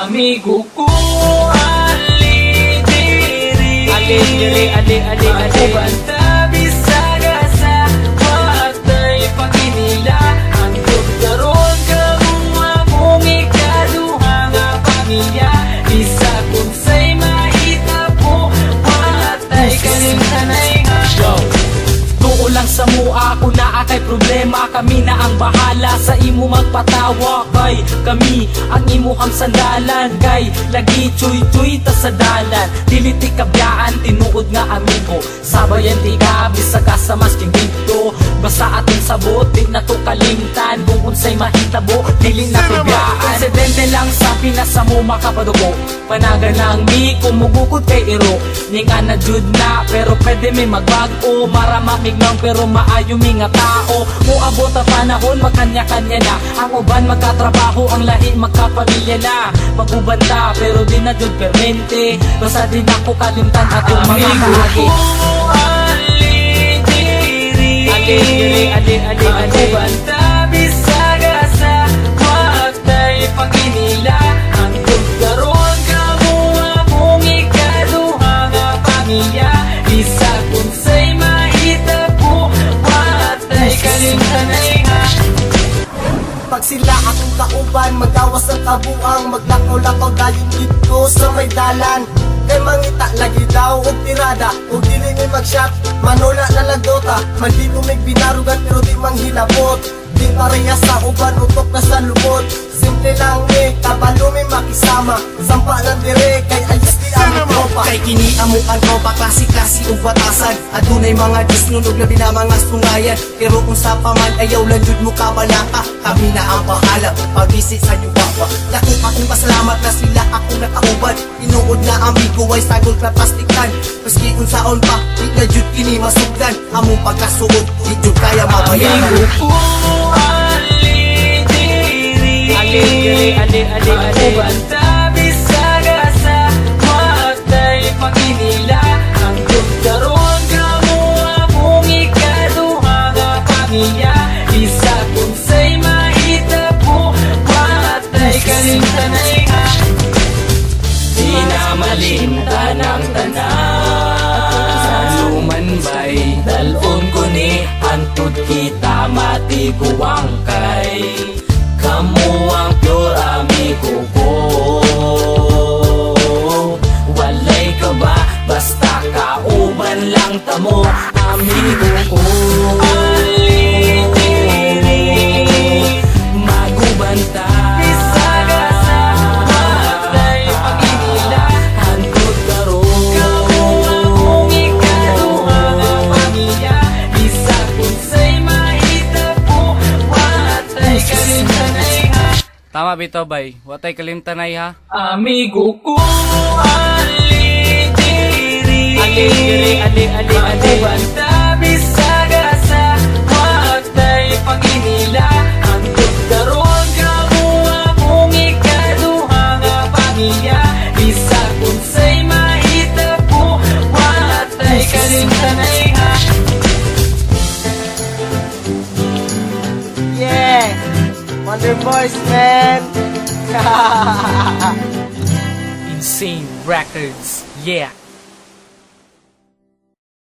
amigo ko. Ali diri, ako banta bisaga sa watay paginila. Ang karon kamua mong ikaduha nga pamilya. Bisa kung say mahita po watay kalimtanay nga. Tuo lang sa mua kung naa kay problema, kami na ang bahala sa imo magpatawa. Kay kami ang imuhang sandalan, kay lagi chuy-chuy ta sa dalan. Dili ti kabyaan tinuod nga amigo, sabayan ti gabi sa kasamas king dito. Basta atong sabot di na to kalimtan, kung unsay mahitabo dili na kabyaan. Insidente lang sa pinasa mo makapadugo, panagan lang mi kumugukod kay iro. Ninga na jud na pero pwede mi magbago, marama mignaw pero maayo mi nga tao. Muabot ang panahon magkanya-kanya na, ang uban magkatrabaho, ang lahi magkapamilya na. Magubanta pero di na jud permente, basta di na ko kalimtan atong mga kahagi. Ako banta bisaga sa watay paginila. Ang karon kamua mong ikaduha nga pamilya. Bisa kung say mahita po watay kalimtanay nga. Pag sila akong kauban, magawas ang kabuang, maglakaw-lakaw dayon dito sa may dalan. Kay mangita lagi daw og tirada, og dili may mag-shot, manula na lagdota. Man di mo may binarugan pero di manghilabot. Di pareha sa uban, utok na sa lubot. Simple lang kabalo may makisama. Sampa lang dire, kay ayos di ang tropa. Kay kini amo ang tropa, klase-klase ug batasan. Adunay mga disnunog na mga sungayan. Pero kung sa paman ayaw lang jud mo kabalaka, kami na ang bahala pag-visit sa inyong baba. Dako akong pasalamat na sila akong nakauban. Inuod na amigo ay sagol na plastikan. Maski unsaon pa, di na jud kini masugdan. Among pagkasuod, di jud kaya mabayaran. Amigo ko, ali diri, ako banta bisaga sa watay paginila. Ang karon kamua mong ikaduha nga pamilya. Bisa kung say mahita po watay kalimtanay nga. Di na malimtan ang tanan, lumanbay dalon ko ni antud kita matiguang kay. Kamu ang pure amigo ko, walay ka ba basta kauban lang tamo amigo ko. Ali diri, magubanta bisaga sa watay paginila. Hangtod karon kamua mong ikaduha nga pamilya. Bisa kung say mahita po watay kalimtanay nga. Tama bitaw bay, watay kalimtanay ha. Amigo ko, ali diri, ako banta bisaga sa watay paginila. Ang karon kamua mong ikaduha nga pamilya. Bisa kung say mahita po watay kalimtanay nga. Yeah! Wonder Boys, man! Insane Records, yeah.